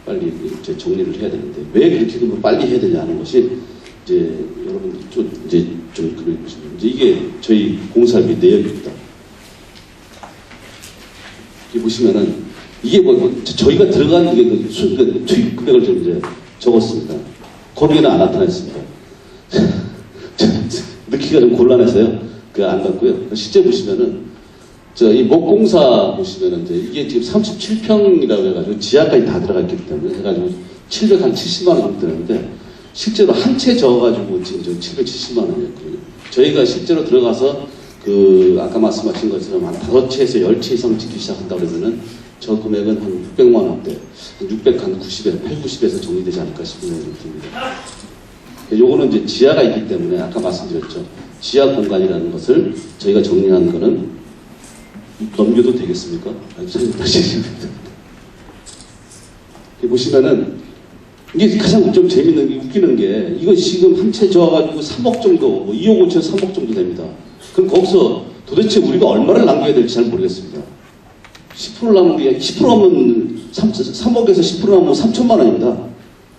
빨리 이제 정리를 해야 되는데 왜 그렇게 그러면 빨리 해야 되냐 하는 것이 이제 여러분 좀 그러시면 이제 이게 저희 공사비 내역입니다. 여기 보시면은 이게 뭐 저희가 들어간 이게 그 투입 금액을 좀 이제 적었습니다. 거기에는 안 나타나 있습니다. 넣기가 좀 곤란해서요. 그 안 갔고요. 실제 보시면은 이 목공사 보시면은 이제 이게 지금 37평이라고 해가지고 지하까지 다 들어가 있기 때문에 해가지고 770만 원 정도 되는데 실제로 한 채 저어가지고 지금 저 770만 원이었거든요. 저희가 실제로 들어가서 그 아까 말씀하신 것처럼 한 5채에서 10채 이상 짓기 시작한다고 그러면은 저 금액은 한 600만 원대, 890에서 정리되지 않을까 싶은 생각이 듭니다. 요거는 이제 지하가 있기 때문에 아까 말씀드렸죠. 지하 공간이라는 것을 저희가 정리하는 거는 넘겨도 되겠습니까? 아주 생각하시면 보시면은 이게 가장 좀 재밌는 게 웃기는 게 이거 지금 한 채 저어가지고 3억 정도, 뭐 2억 5천 3억 정도 됩니다. 그럼 거기서 도대체 우리가 얼마를 남겨야 될지 잘 모르겠습니다. 10% 남은 게 10% 하면 3억에서 10% 남으면 3천만 원입니다.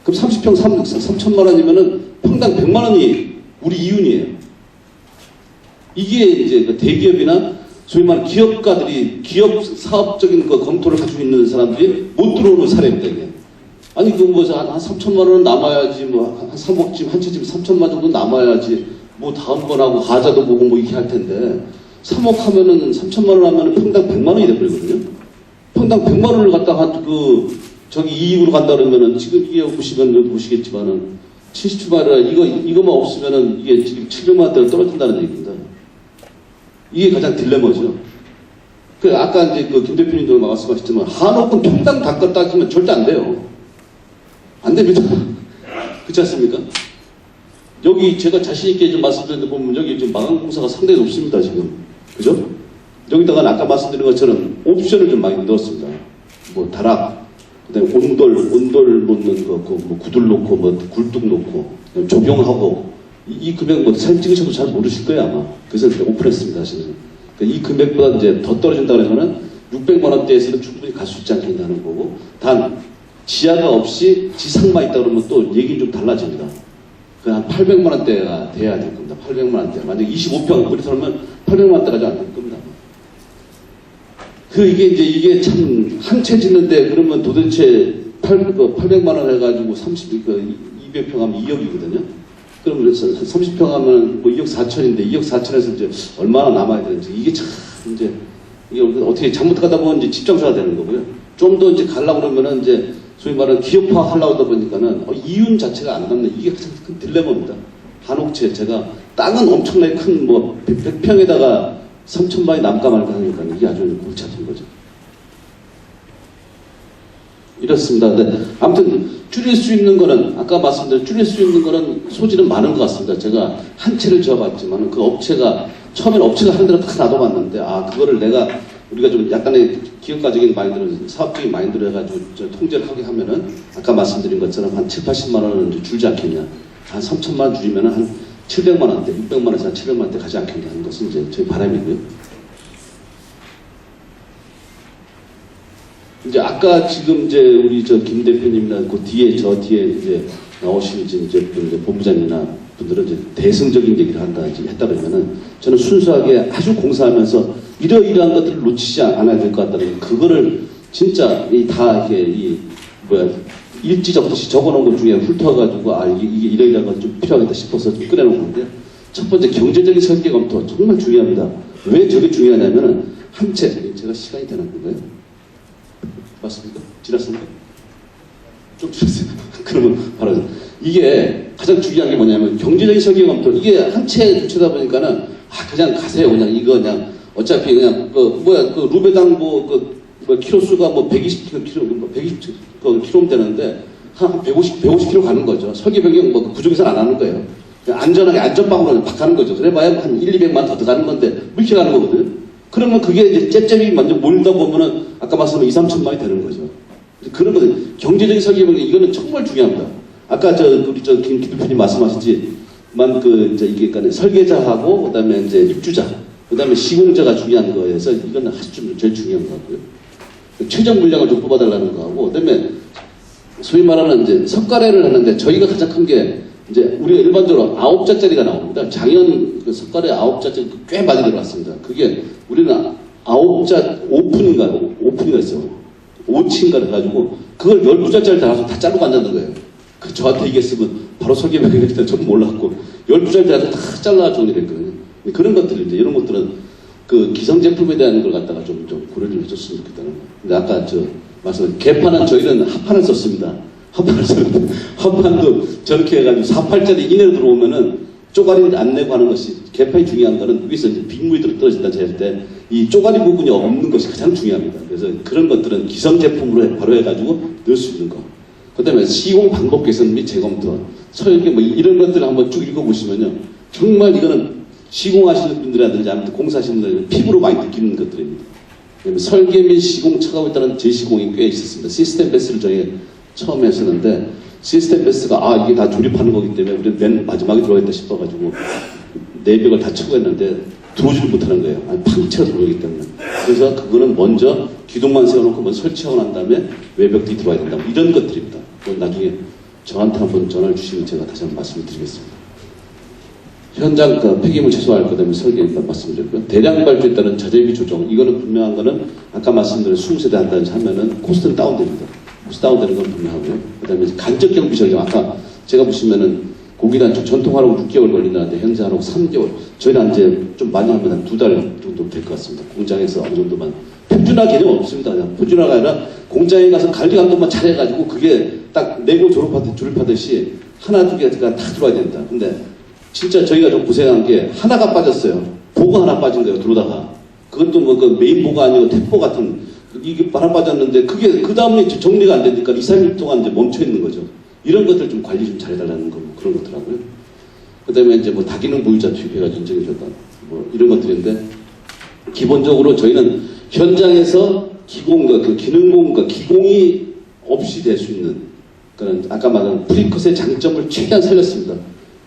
그럼 30평 3천만 원이면은 평당 100만 원이 우리 이윤이에요. 이게 이제 그 대기업이나 소위 말하는 기업가들이 기업 사업적인 그 검토를 가지고 있는 사람들이 못 들어오는 사례입니다. 이게. 아니, 그 뭐, 한 3천만 원은 남아야지, 뭐, 한 3억쯤, 한 채쯤 3천만 정도 남아야지, 뭐, 다음번하고 하자도 보고 뭐, 이렇게 할 텐데, 3억 하면은, 3천만 원 하면은 평당 100만 원이 돼버리거든요? 평당 100만 원을 갖다가, 저기 이익으로 간다 그러면은, 지금 이게 보시겠지만은, 70주말이라 이거만 없으면은, 이게 지금 700만 원대가 떨어진다는 얘기입니다. 이게 가장 딜레마죠. 아까 이제 김 대표님도 말씀하셨지만, 한옥은 평당 단가 따지면 절대 안 돼요. 안 됩니다. 그렇지 않습니까? 여기 제가 자신있게 좀 말씀드렸는데 보면 여기 지금 마감공사가 상당히 높습니다, 지금. 그죠? 여기다가 아까 말씀드린 것처럼 옵션을 좀 많이 넣었습니다. 뭐 다락, 그 다음에 온돌 놓는 거, 뭐 구들 놓고, 뭐 굴뚝 놓고, 조경하고, 이 금액 뭐 사진 찍으셔도 잘 모르실 거예요, 아마. 그래서 오픈했습니다, 사실은. 그러니까 이 금액보다 이제 더 떨어진다 그러면은 600만 원대에서는 충분히 갈 수 있지 않겠다는 거고, 단, 지하가 없이 지상만 있다 그러면 또 얘기는 좀 달라집니다. 한 800만 원대가 돼야 될 겁니다. 800만 원대. 만약 25평, 우리 살면 800만 원대까지 안 될 겁니다. 이게 참, 한 채 짓는데 그러면 도대체 800만 원 해가지고 200평 하면 2억이거든요. 그럼 30평 하면 뭐 2억 4천인데 2억 4천에서 이제 얼마나 남아야 되는지 이게 참 이제 이게 어떻게 잘못하다 보면 이제 집정사가 되는 거고요. 좀 더 이제 가려고 그러면은 이제 소위 말하는 기업화 하려고 하다 보니까는 이윤 자체가 안 남는 이게 가장 큰 딜레마입니다. 한옥채 제가 땅은 엄청나게 큰 뭐 100평에다가 3천만이 남까 말까 하니까 이게 아주 골치 아픈 거죠. 이렇습니다. 근데 아무튼 줄일 수 있는 거는 아까 말씀드린 줄일 수 있는 거는 소지는 많은 것 같습니다. 제가 한 채를 지어봤지만 그 업체가 처음에는 업체가 하는 대로 다 놔둬봤는데 그거를 우리가 좀 약간의 기업가적인 마인드로 사업적인 마인드로 해가지고 통제를 하게 하면은 아까 말씀드린 것처럼 한 7, 80만 원은 줄지 않겠냐. 한 3천만 원 줄이면은 한 700만 원대, 600만 원에서 한 700만 원대 가지 않겠냐 하는 것은 이제 저희 바람이고요. 이제 아까 지금 이제 우리 김 대표님이나 그 뒤에 이제 나오신 이제 본부장이나 분들은 이제 대승적인 얘기를 했다 그러면은 저는 순수하게 아주 공사하면서 이러이러한 것들을 놓치지 않아야 될 것 같다는 그거를 진짜 일지적듯이 적어놓은 것 중에 훑어가지고 이게 이러이러한 것 좀 필요하겠다 싶어서 좀 꺼내놓은 건데 첫 번째 경제적인 설계 검토 정말 중요합니다. 왜 저게 중요하냐면은 한 채 제가 시간이 되는 건가요? 맞습니까? 지났습니까? 좀 지났어요. 그러면 바로 이게 가장 중요한 게 뭐냐면 경제적인 설계 검토 이게 한 채 주다 보니까는 그냥 가세요. 그냥 이거 그냥 어차피 그냥 루베당 키로수가 120km 되는데 한 150km 가는 거죠. 설계 변경 부족해서는 안 하는 거예요. 그냥 안전하게 안전빵으로 막 가는 거죠. 그래봐야 한 1, 200만 더 가는 건데 이렇게 가는 거거든요. 그러면 그게 이제 잽잽이 먼저 몰다 보면은 아까 말씀한 2, 3천만이 되는 거죠. 그런 거는 경제적인 설계 변경 이거는 정말 중요합니다. 아까 우리 김 대표님 말씀하셨지만 이게 설계자하고 그다음에 이제 입주자 그다음에 시공자가 중요한 거여서 이건 아주 좀 제일 중요한 거 같고요. 최종 물량을 좀 뽑아달라는 거하고 그다음에 소위 말하는 이제 석가래를 하는데 저희가 가장 큰 게 이제 우리가 일반적으로 9자짜리가 나옵니다. 작년 석가래 9자짜리 꽤 많이 들어왔습니다. 그게 우리는 9자 오픈인가 있어요. 5층인가 해가지고 그걸 12자짜리 다 자르고 앉았는 거예요. 저한테 얘기했으면 바로 설계명이 일단 전 몰랐고 12자짜리 다 잘라 정리됐거든요. 그런 것들인데 이런 것들은 기성 제품에 대한 걸 갖다가 좀 고려를 해줬으면 좋겠다는 거예요. 근데 아까 말씀 개판은 저희는 합판을 썼습니다. 합판을 썼는데 합판도 저렇게 해가지고 48짜리 이내로 들어오면은 쪼가리 안 내고 하는 것이 개판이 중요한 거는 위에서 이제 빗물이 떨어진다 할 때 이 쪼가리 부분이 없는 것이 가장 중요합니다. 그래서 그런 것들은 기성 제품으로 바로 해가지고 넣을 수 있는 거. 그 다음에 시공 방법 개선 및 재검토, 설계 이런 것들을 한번 쭉 읽어보시면요. 정말 이거는 시공하시는 분들이라든지 아무튼 공사하시는 분들은 피부로 많이 느끼는 것들입니다. 설계 및 시공 처가에 따른 재시공이 꽤 있었습니다. 시스템 베스를 저희 처음 했었는데 시스템 베스가 이게 다 조립하는 거기 때문에 우리는 맨 마지막에 들어가겠다 싶어가지고 내벽을 다 치고 했는데 들어오지를 못하는 거예요. 팡치가 들어오기 때문에. 그래서 그거는 먼저 기둥만 세워놓고 먼저 설치하고 난 다음에 외벽들이 들어와야 된다. 이런 것들입니다. 나중에 저한테 한번 전화를 주시면 제가 다시 한번 말씀을 드리겠습니다. 현장 폐기물 최소화할 것 때문에 설계 일단 말씀드렸고요. 대량 발주에 따른 자재비 조정. 이거는 분명한 거는 아까 말씀드린 20세대 한다든지 하면은 코스트는 다운됩니다. 다운되는 건 분명하고요. 그 다음에 간접 경비실이 아까 제가 보시면은 공기단 전통하라고 6개월 걸린다는데 현재 하라고 3개월. 저희는 이제 좀 많이 하면 한 2달 정도 될 것 같습니다. 공장에서 어느 정도만. 표준화 개념 없습니다. 그냥 표준화가 아니라 공장에 가서 관리 감독만 잘해가지고 그게 딱 내고 졸업하듯이 하나, 두 개가 다 들어와야 된다. 근데 진짜 저희가 좀 고생한 게 하나가 빠졌어요. 보고 하나 빠진 거예요. 들어오다가. 그것도 뭐 그 메인 보가 아니고 탭보 같은 이게 하나 빠졌는데 그게 그 다음에 정리가 안 되니까 2, 3일 동안 이제 멈춰 있는 거죠. 이런 것들 좀 관리 좀 잘해달라는 거 뭐 그런 것더라고요. 그 다음에 이제 뭐 다기능 보유자 투입해가지고 인정해줬다. 뭐 이런 것들인데 기본적으로 저희는 현장에서 그 기능공과 기공이 없이 될 수 있는 그런 아까 말한 프리컷의 장점을 최대한 살렸습니다.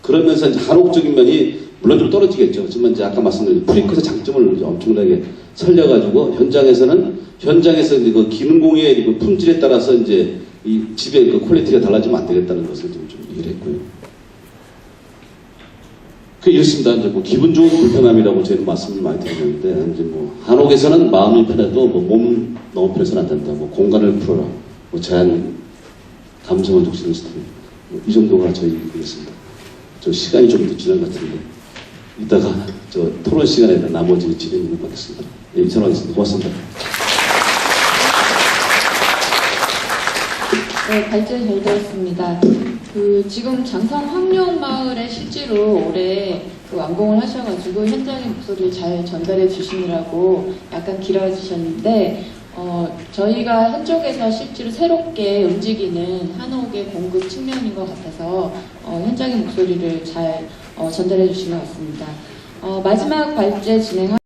그러면서 이제 한옥적인 면이 물론 좀 떨어지겠죠. 하지만 이제 아까 말씀드린 프리컷의 장점을 엄청나게 살려가지고 현장에서 이제 그 기능공의 그 품질에 따라서 이제 이 집의 그 퀄리티가 달라지면 안 되겠다는 것을 좀 얘기를 했고요. 이렇습니다. 이제 뭐 기분 좋은 불편함이라고 저희는 말씀을 많이 드리는데 이제 뭐 한옥에서는 마음이 편해도 뭐 몸 너무 편해서는 안 된다. 뭐 공간을 풀어라. 뭐 제한 감성을 독신할 수 있는 이 정도가 저희 얘기겠습니다. 저 시간이 좀 더 지난 것 같은데 이따가 저 토론 시간에 나머지 진행을 받겠습니다. 예, 이상하겠습니다. 고맙습니다. 네, 발제 잘 들었습니다. 지금 장성 황룡마을에 실제로 올해 완공을 하셔가지고 현장의 목소리를 잘 전달해 주시느라고 약간 길어지셨는데, 저희가 한쪽에서 실제로 새롭게 움직이는 한옥의 공급 측면인 것 같아서 현장의 목소리를 잘 전달해 주신 것 같습니다. 마지막 발제 진행하